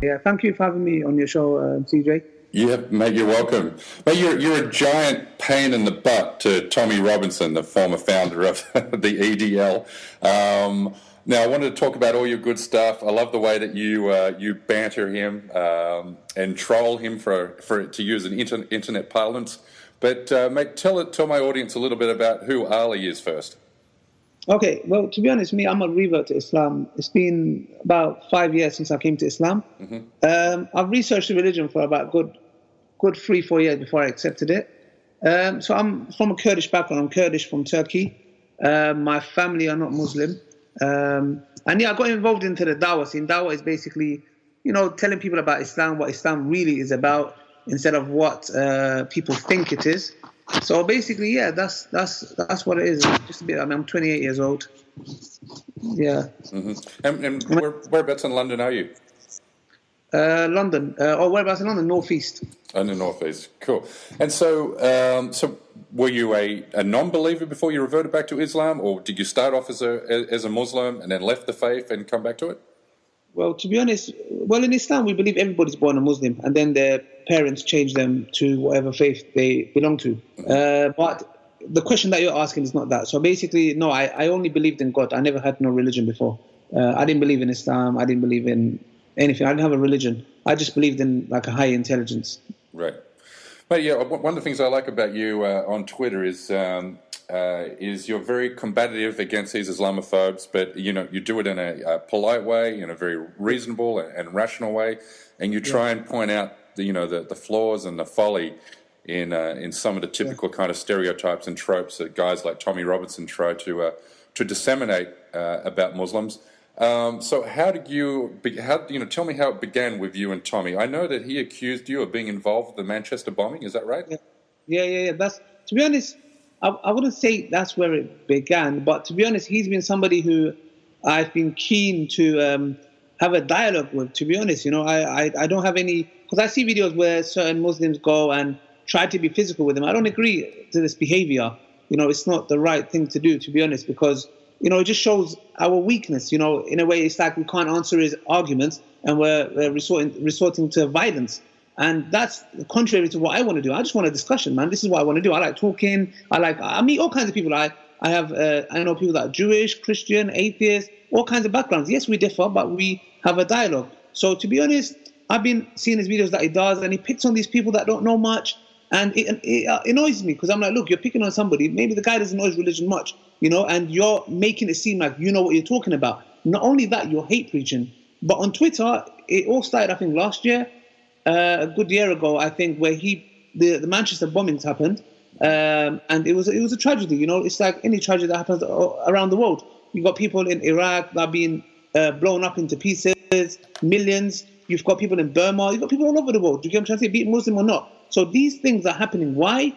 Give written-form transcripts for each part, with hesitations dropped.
Yeah, thank you for having me on your show, CJ. Yeah, mate, you're welcome. Mate, you're a giant pain in the butt to Tommy Robinson, the former founder of the EDL. Now, I wanted to talk about all your good stuff. I love the way that you banter him and troll him for to use an internet parlance. But mate, tell my audience a little bit about who Ali is first. Okay, well, to be honest, I'm a revert to Islam. It's been about 5 years since I came to Islam. I've researched the religion for about good 3-4 years before I accepted it. So I'm from a Kurdish background. I'm Kurdish from Turkey. My family are not Muslim. And yeah, I got involved into the Dawah scene. Dawah is basically, telling people about Islam, what Islam really is about, instead of what people think it is. So basically, yeah, that's what it is. Just a bit. I'm 28 years old. Yeah. And whereabouts in London are you? London. Whereabouts in London? Northeast. In the northeast. Cool. And so, were you a non-believer before you reverted back to Islam, or did you start off as a Muslim and then left the faith and come back to it? Well, to be honest, in Islam we believe everybody's born a Muslim, and then their parents change them to whatever faith they belong to. But the question that you're asking is not that. So basically, no, I only believed in God. I never had no religion before. I didn't believe in Islam. I didn't believe in anything. I didn't have a religion. I just believed in like a high intelligence. Right. But yeah, one of the things I like about you on Twitter is you're very combative against these Islamophobes, but you do it in a polite way, in a very reasonable and rational way, and you try and point out the flaws and the folly in some of the typical kind of stereotypes and tropes that guys like Tommy Robinson try to disseminate about Muslims. So how did you tell me how it began with you and Tommy? I know that he accused you of being involved with the Manchester bombing. Is that right? Yeah. That's, to be honest, I wouldn't say that's where it began, but to be honest, he's been somebody who I've been keen to have a dialogue with. To be honest, I don't have any, because I see videos where certain Muslims go and try to be physical with him. I don't agree to this behavior. It's not the right thing to do, to be honest, because it just shows our weakness. In a way, it's like we can't answer his arguments and we're resorting to violence. And that's contrary to what I want to do. I just want a discussion, man. This is what I want to do. I like talking. I meet all kinds of people. I know people that are Jewish, Christian, atheist, all kinds of backgrounds. Yes, we differ, but we have a dialogue. So to be honest, I've been seeing his videos that he does, and he picks on these people that don't know much. And it annoys me, because I'm like, look, you're picking on somebody. Maybe the guy doesn't know his religion much, and you're making it seem like you know what you're talking about. Not only that, you're hate preaching. But on Twitter, it all started, I think, last year, a good year ago, I think, where the Manchester bombings happened, and it was a tragedy. It's like any tragedy that happens around the world. You've got people in Iraq that are being blown up into pieces, millions. You've got people in Burma. You've got people all over the world. Do you get what I'm trying to say? Be it Muslim or not. So these things are happening. Why?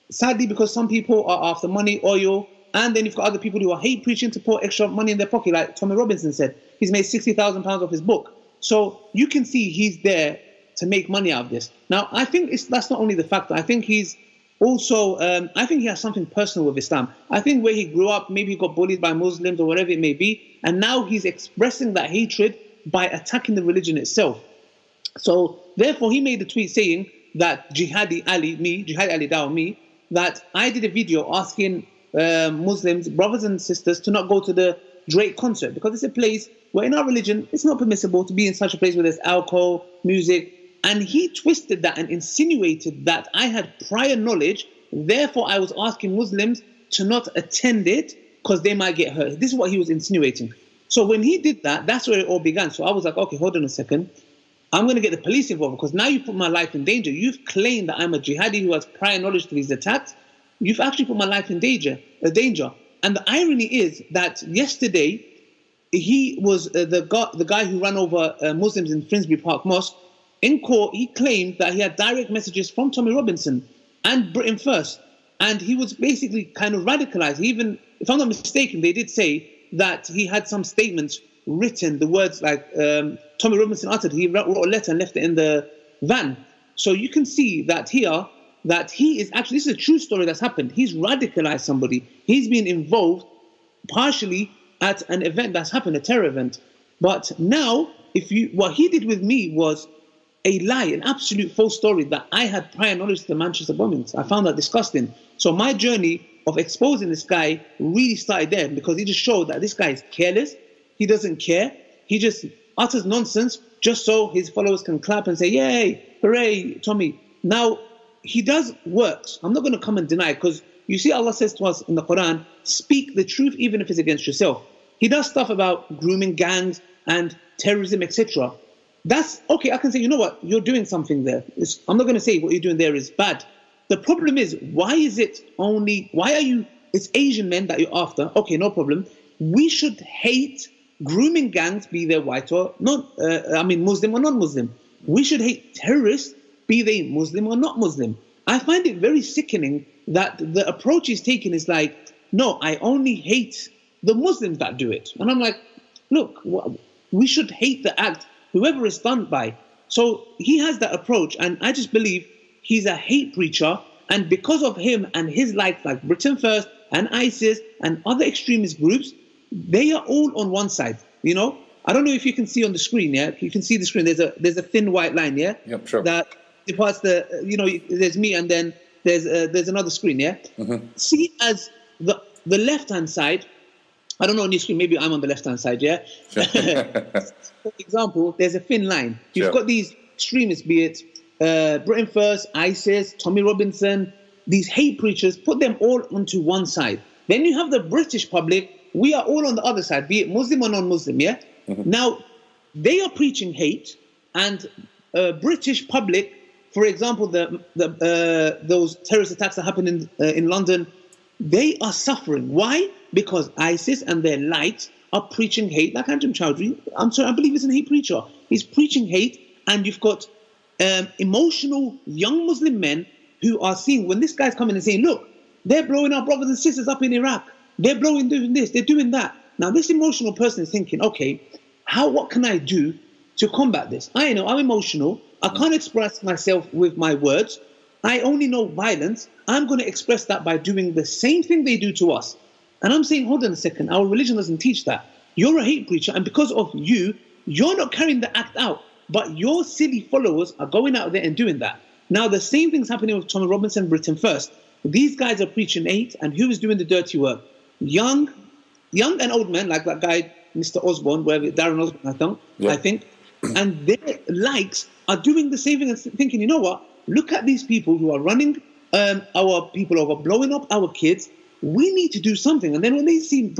Sadly, because some people are after money, oil, and then you've got other people who are hate preaching to put extra money in their pocket, like Tommy Robinson said. He's made £60,000 off his book. So you can see he's there to make money out of this. Now, I think that's not only the factor. I think he's also, I think he has something personal with Islam. I think where he grew up, maybe he got bullied by Muslims or whatever it may be, and now he's expressing that hatred by attacking the religion itself. So therefore, he made a tweet saying that Jihadi Ali Dawah, that I did a video asking Muslims, brothers and sisters, to not go to the Drake concert, because it's a place where in our religion, it's not permissible to be in such a place where there's alcohol, music. And he twisted that and insinuated that I had prior knowledge, therefore I was asking Muslims to not attend it because they might get hurt. This is what he was insinuating. So when he did that, that's where it all began. So I was like, okay, hold on a second. I'm going to get the police involved, because now you put my life in danger. You've claimed that I'm a jihadi who has prior knowledge to these attacks. You've actually put my life in danger. And the irony is that yesterday, he was the guy who ran over Muslims in Finsbury Park Mosque. In court, he claimed that he had direct messages from Tommy Robinson and Britain First. And he was basically kind of radicalized. Even, if I'm not mistaken, they did say that he had some statements written, the words like Tommy Robinson uttered. He wrote a letter and left it in the van. So you can see that here, that he is actually, this is a true story that's happened. He's radicalized somebody. He's been involved partially at an event that's happened, a terror event. But now, what he did with me was a lie, an absolute false story that I had prior knowledge to the Manchester bombings. I found that disgusting. So my journey of exposing this guy really started there, because he just showed that this guy is careless. He doesn't care. He just utters nonsense just so his followers can clap and say, yay, hooray, Tommy. Now, he does works. I'm not going to come and deny it, because you see Allah says to us in the Quran, speak the truth even if it's against yourself. He does stuff about grooming gangs and terrorism, etc. That's okay. I can say, you know what, you're doing something there. I'm not going to say what you're doing there is bad. The problem is, it's Asian men that you're after. Okay, no problem. We should hate grooming gangs, be they white or not, Muslim or non-Muslim. We should hate terrorists, be they Muslim or not Muslim. I find it very sickening that the approach he's taken is like, no, I only hate the Muslims that do it. And I'm like, look, we should hate the act, whoever it's done by. So he has that approach, and I just believe he's a hate preacher, and because of him and his like Britain First and ISIS and other extremist groups, they are all on one side, you know? I don't know if you can see on the screen, yeah? You can see the screen, there's a thin white line, yeah? Yep, sure. That departs there's me, and then there's another screen, yeah? Mm-hmm. See as the left-hand side, I don't know on your screen, maybe I'm on the left-hand side, yeah? Sure. For example, there's a thin line. You've got these extremists, be it Britain First, ISIS, Tommy Robinson, these hate preachers, put them all onto one side. Then you have the British public, we are all on the other side, be it Muslim or non-Muslim, yeah? Mm-hmm. Now, they are preaching hate, and British public, for example, those terrorist attacks that happened in London, they are suffering. Why? Because ISIS and their light are preaching hate. Like Anjem Chowdhury, I'm sorry, I believe he's a hate preacher. He's preaching hate, and you've got emotional young Muslim men who are seeing, when this guy's coming and saying, look, they're blowing our brothers and sisters up in Iraq. They're doing this, they're doing that. Now, this emotional person is thinking, okay, what can I do to combat this? I know I'm emotional. I can't express myself with my words. I only know violence. I'm going to express that by doing the same thing they do to us. And I'm saying, hold on a second, our religion doesn't teach that. You're a hate preacher, and because of you, you're not carrying the act out, but your silly followers are going out there and doing that. Now, the same thing's happening with Tommy Robinson, Britain First. These guys are preaching hate, and who is doing the dirty work? Young and old men, like that guy, Mr. Osborne, Darren Osborne, I think, and their likes are doing the same thing and thinking, you know what? Look at these people who are running our people over, blowing up our kids. We need to do something. And then when they see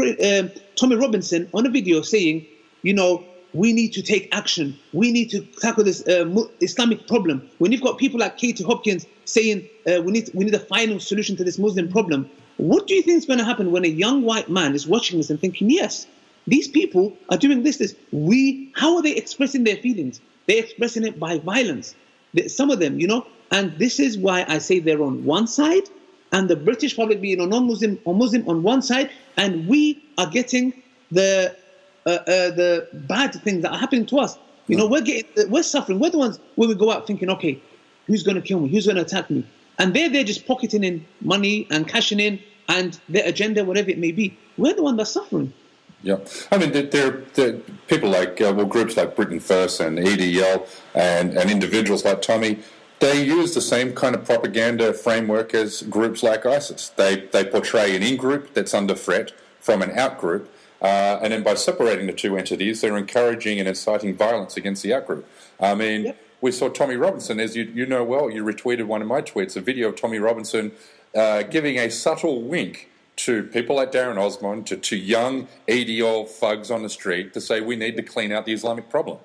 Tommy Robinson on a video saying, you know, we need to take action, we need to tackle this Islamic problem. When you've got people like Katie Hopkins saying we need a final solution to this Muslim problem, what do you think is going to happen when a young white man is watching this and thinking, yes, these people are doing this. How are they expressing their feelings? They're expressing it by violence. Some of them, you know, and this is why I say they're on one side, and the British public being a non-Muslim or Muslim on one side, and we are getting the bad things that are happening to us. You know, we're suffering. We're the ones where we go out thinking, okay, who's going to kill me? Who's going to attack me? And they're just pocketing in money and cashing in and their agenda, whatever it may be. We're the one that's suffering. Yeah, I mean, there are people like, groups like Britain First and EDL and individuals like Tommy. They use the same kind of propaganda framework as groups like ISIS. They portray an in-group that's under threat from an out-group, and then by separating the two entities, they're encouraging and inciting violence against the out-group. I mean, we saw Tommy Robinson, as you know well, you retweeted one of my tweets, a video of Tommy Robinson giving a subtle wink to people like Darren Osborne, to young EDL thugs on the street, to say we need to clean out the Islamic problem.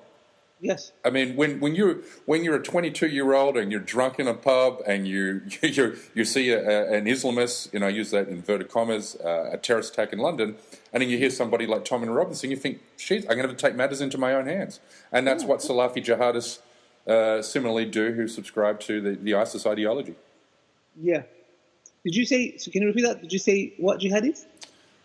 Yes. I mean, when you're a 22-year-old and you're drunk in a pub and you see an Islamist, you know, I use that in inverted commas, a terrorist attack in London, and then you hear somebody like Tommy Robinson, you think, shit, I'm going to have to take matters into my own hands. And that's what Salafi jihadists similarly do, who subscribe to the ISIS ideology. Yeah. Did you say, so can you repeat that? Did you say what jihadis?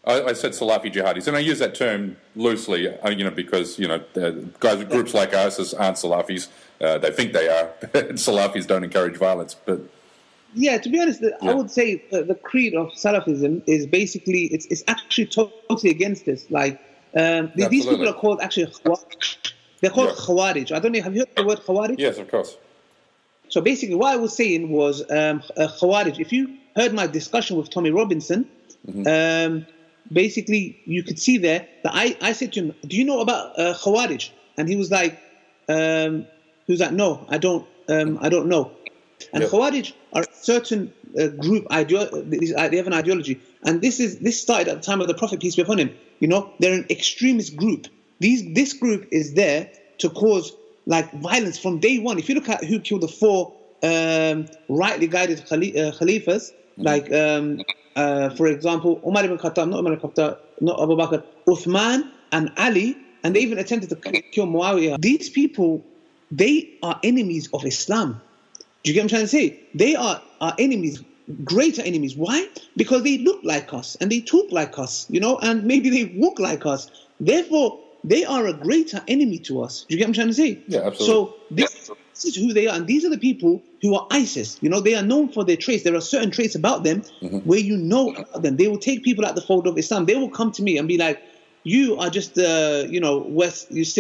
I said Salafi jihadis, and I use that term loosely, because, groups like ISIS aren't Salafis. They think they are. Salafis don't encourage violence. But yeah, to be honest, I would say the creed of Salafism is basically, it's actually totally against this. Like, These people are called actually. They're called Khawarij. I don't know. Have you heard the word Khawarij? Yes, of course. So basically, what I was saying was Khawarij. If you heard my discussion with Tommy Robinson, basically you could see there that I said to him, "Do you know about Khawarij?" And he was like, "No, I don't know." And Khawarij are a certain group. They have an ideology, and this started at the time of the Prophet, peace be upon him. They're an extremist group. This group is there to cause like violence from day one. If you look at who killed the 4 rightly guided Khalifas, like for example, Umar ibn Khattab, not Umar ibn Khattab, not Abu Bakr, Uthman and Ali, and they even attempted to kill Muawiyah. These people, they are enemies of Islam. Do you get what I'm trying to say? They are enemies, greater enemies. Why? Because they look like us and they talk like us, and maybe they walk like us. Therefore, they are a greater enemy to us. Do you get what I'm trying to say? Yeah, absolutely. So this is who they are. And these are the people who are ISIS. They are known for their traits. There are certain traits about them where about them. They will take people out the fold of Islam. They will come to me and be like, you are just, West, you're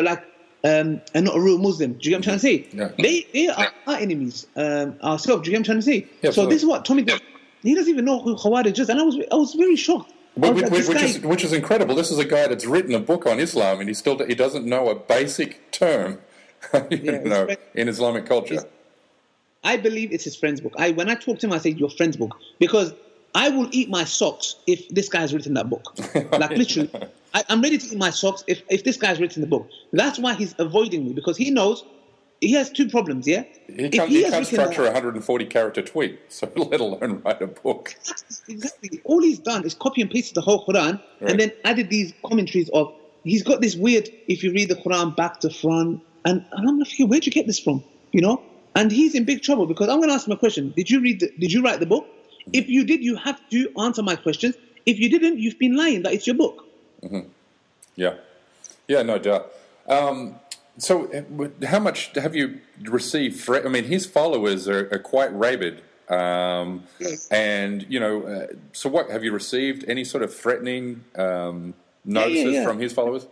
like, and not a real Muslim. Do you get what I'm trying to say? Yeah. They are our enemies ourselves. Do you get what I'm trying to say? Yeah, so this is what Tommy does. He doesn't even know who Khawarij is. And I was very shocked. Which is incredible. This is a guy that's written a book on Islam, and he doesn't know a basic term, in Islamic culture. I believe it's his friend's book. When I talk to him, I say your friend's book, because I will eat my socks if this guy's written that book. Like literally, I'm ready to eat my socks if this guy's written the book. That's why he's avoiding me, because he knows he has 2 problems. Yeah, he can't structure a 140 character tweet, so let alone write a book. Exactly. All he's done is copy and pasted the whole Quran, and then added these commentaries of. He's got this weird. If you read the Quran back to front, and I'm like, where'd you get this from? And he's in big trouble, because I'm going to ask him a question. Did you write the book? If you did, you have to answer my questions. If you didn't, you've been lying that it's your book. Mm-hmm. Yeah, no doubt. So, how much have you received? I mean, his followers are quite rabid, yes. And so what have you received? Any sort of threatening notices from his followers?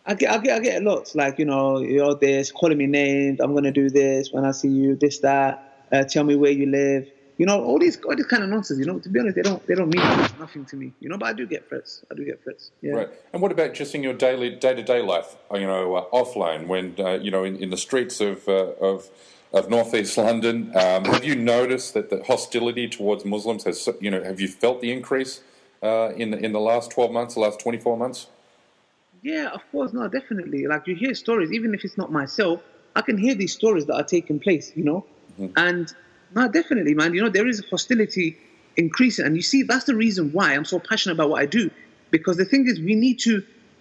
I get a lot, like you're this, calling me names. I'm gonna do this when I see you. This, that. Tell me where you live. All this kind of nonsense. To be honest, they don't mean nothing to me. But I do get threats. Yeah. Right. And what about just in your day-to-day life? Offline, when in the streets of northeast London, have you noticed that the hostility towards Muslims has? Have you felt the increase in the last 12 months, the last 24 months? Yeah, of course, no, definitely. Like you hear stories, even if it's not myself, I can hear these stories that are taking place. And. No, definitely, man. There is hostility increasing. And you see, that's the reason why I'm so passionate about what I do. Because the thing is,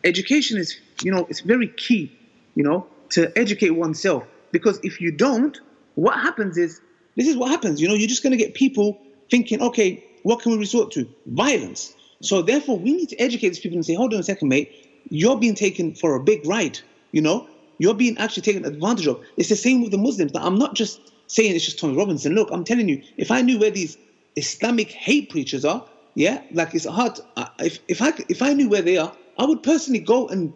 education is, it's very key, to educate oneself. Because if you don't, what happens is, this is what happens. You're just going to get people thinking, okay, what can we resort to? Violence. So therefore, we need to educate these people and say, hold on a second, mate. You're being taken for a big ride, You're being actually taken advantage of. It's the same with the Muslims. Now, I'm not just saying it's just Tommy Robinson. Look, I'm telling you, if I knew where these Islamic hate preachers are, like it's hard. If I knew where they are, I would personally go and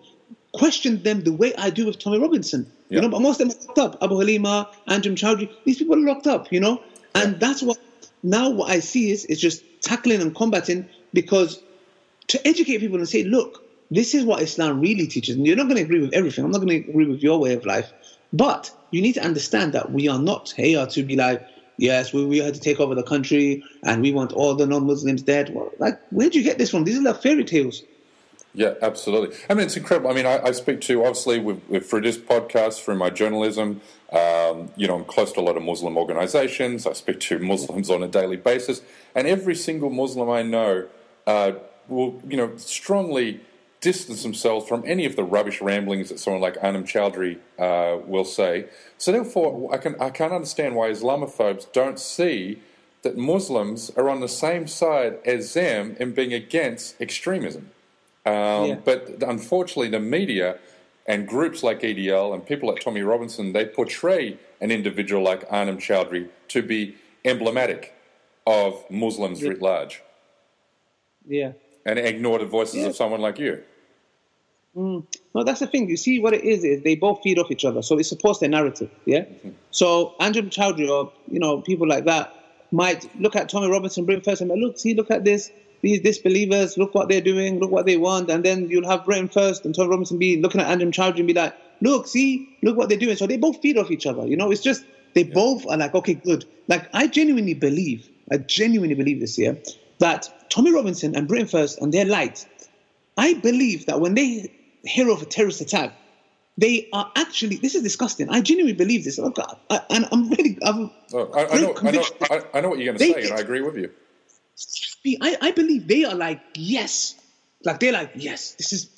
question them the way I do with Tommy Robinson. But most of them are locked up. Abu Halima, Anjum Chowdhury, these people are locked up. And that's what I see is just tackling and combating, because to educate people and say, look, this is what Islam really teaches. And you're not going to agree with everything. I'm not going to agree with your way of life, but you need to understand that we are not here to be like, yes, we had to take over the country and we want all the non-Muslims dead. Well, like, where'd you get this from? These are like fairy tales. Yeah, absolutely. I mean, it's incredible. I mean, I speak to, obviously, through this podcast, through my journalism, I'm close to a lot of Muslim organizations. I speak to Muslims on a daily basis. And every single Muslim I know will, strongly distance themselves from any of the rubbish ramblings that someone like Anam Chowdhury will say. So therefore, I can't understand why Islamophobes don't see that Muslims are on the same side as them in being against extremism. But unfortunately, the media and groups like EDL and people like Tommy Robinson, they portray an individual like Anam Chowdhury to be emblematic of Muslims writ large. Yeah. and ignore the voices Yeah. of someone like you. No, that's the thing. You see, what it is they both feed off each other, so it supports their narrative. Yeah. So Andrew Chowdhury or people like that might look at Tommy Robinson, Britain First, and look at this. These disbelievers, look what they're doing, look what they want, and then you'll have Britain First and Tommy Robinson be looking at Andrew Chowdhury and be like, look what they're doing. So they both feed off each other. It's just they both are like, okay, good. Like I genuinely believe this year that Tommy Robinson and Britain First and their light. I believe that when they hear of a terrorist attack, they are actually. This is disgusting. I genuinely believe this, and I'm really. I know what you're going to say, and I agree with you. I believe they are like, yes. Like, they're like, yes, this is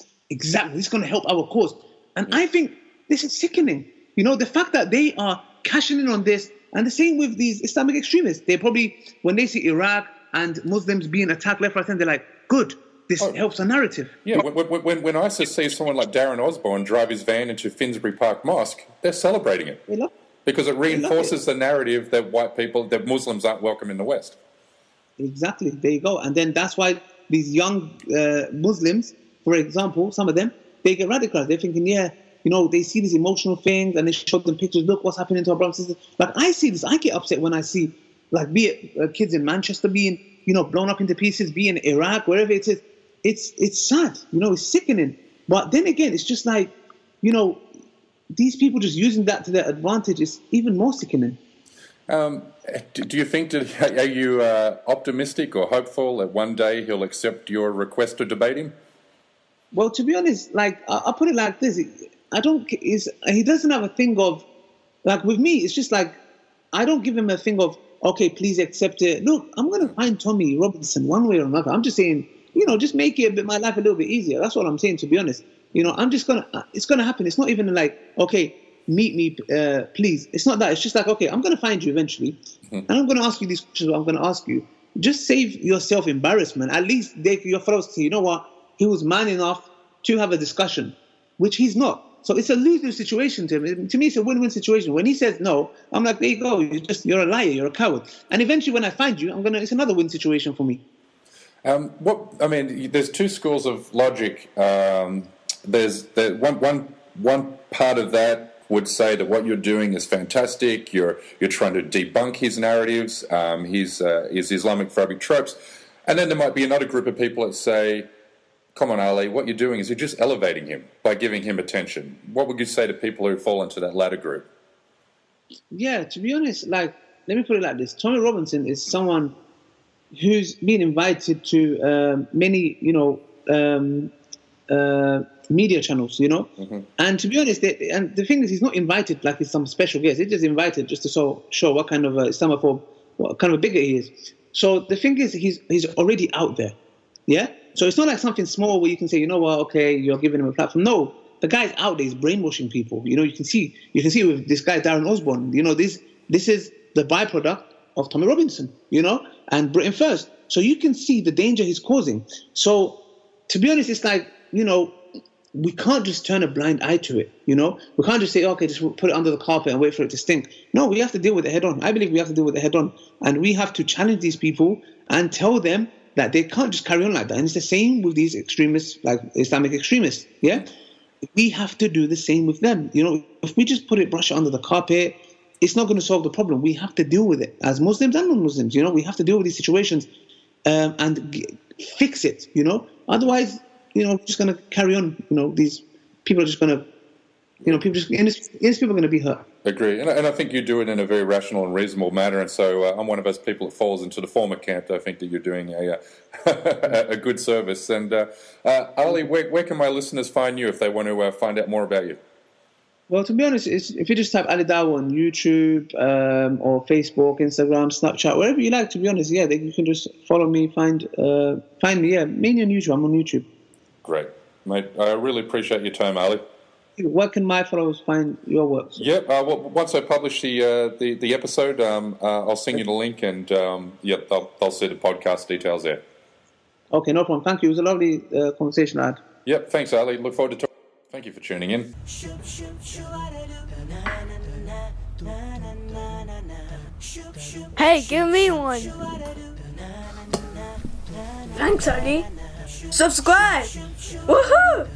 going to help our cause. And I think this is sickening. The fact that they are cashing in on this, and the same with these Islamic extremists. They probably, when they see Iraq and Muslims being attacked left, right, and they're like, good, this helps a narrative. Yeah, when ISIS sees someone like Darren Osborne drive his van into Finsbury Park Mosque, they're celebrating it. They love it. Because it reinforces the narrative that that Muslims aren't welcome in the West. Exactly. There you go. And then that's why these young Muslims, for example, some of them, they get radicalized. They're thinking, they see these emotional things and they show them pictures. Look what's happening to our brothers and sisters. Like, I see this. I get upset when I see, like, be it kids in Manchester being, blown up into pieces, be in Iraq, wherever it is. It's sad. It's sickening. But then again, it's just like, these people just using that to their advantage is even more sickening. Do you think are you optimistic or hopeful that one day he'll accept your request to debate him? Well, to be honest, like I'll put it like this: he doesn't have a thing of, like, with me. It's just like I don't give him a thing of, okay, please accept it. Look, I'm gonna find Tommy Robinson one way or another. I'm just saying, just make it my life a little bit easier. That's what I'm saying. To be honest, I'm just it's gonna happen. It's not even like, okay, meet me, please. It's not that. It's just like, okay, I'm going to find you eventually, and I'm going to ask you these questions. I'm going to ask you. Just save yourself embarrassment. At least your fellows say, you know what? He was man enough to have a discussion, which he's not. So it's a lose-lose situation to him. To me, it's a win-win situation. When he says no, I'm like, there you go. You're a liar. You're a coward. And eventually, when I find you, it's another win situation for me. There's two schools of logic. There's one part of that would say that what you're doing is fantastic. You're trying to debunk his narratives, his Islamophobic tropes, and then there might be another group of people that say, "Come on, Ali, what you're doing is you're just elevating him by giving him attention." What would you say to people who fall into that latter group? Yeah, to be honest, like, let me put it like this: Tommy Robinson is someone who's been invited to many, media channels, and to be honest, and the thing is, he's not invited like he's some special guest. He's just invited just to show what kind of a Islamophobe, what kind of a bigot he is. So the thing is, he's already out there, yeah. So it's not like something small where you can say, okay, you're giving him a platform. No, the guy's out there. He's brainwashing people. You can see with this guy Darren Osborne. This is the byproduct of Tommy Robinson, and Britain First. So you can see the danger he's causing. So to be honest, it's like, we can't just turn a blind eye to it, We can't just say, okay, just put it under the carpet and wait for it to stink. No, we have to deal with it head on. I believe we have to deal with it head on. And we have to challenge these people and tell them that they can't just carry on like that. And it's the same with these extremists, like Islamic extremists, yeah? We have to do the same with them. If we just brush it under the carpet, it's not going to solve the problem. We have to deal with it as Muslims and non-Muslims, We have to deal with these situations and fix it, Otherwise, we're just going to carry on. These people are just going to, innocent people are going to be hurt. Agree. And I think you do it in a very rational and reasonable manner. And so I'm one of those people that falls into the former camp. I think that you're doing a good service. And Ali, where can my listeners find you if they want to find out more about you? Well, to be honest, if you just type Ali Dawah on YouTube or Facebook, Instagram, Snapchat, wherever you like, to be honest, you can just follow me, find me, mainly on YouTube. I'm on YouTube. Great. Mate, I really appreciate your time, Ali. Where can my followers find your work? Yep. Once I publish the episode, I'll send you the link, and they'll see the podcast details there. Okay, no problem. Thank you. It was a lovely conversation I had. Yep. Thanks, Ali. Look forward to talking. Thank you for tuning in. Hey, give me one. Thanks, Ali. subscribe. Woohoo!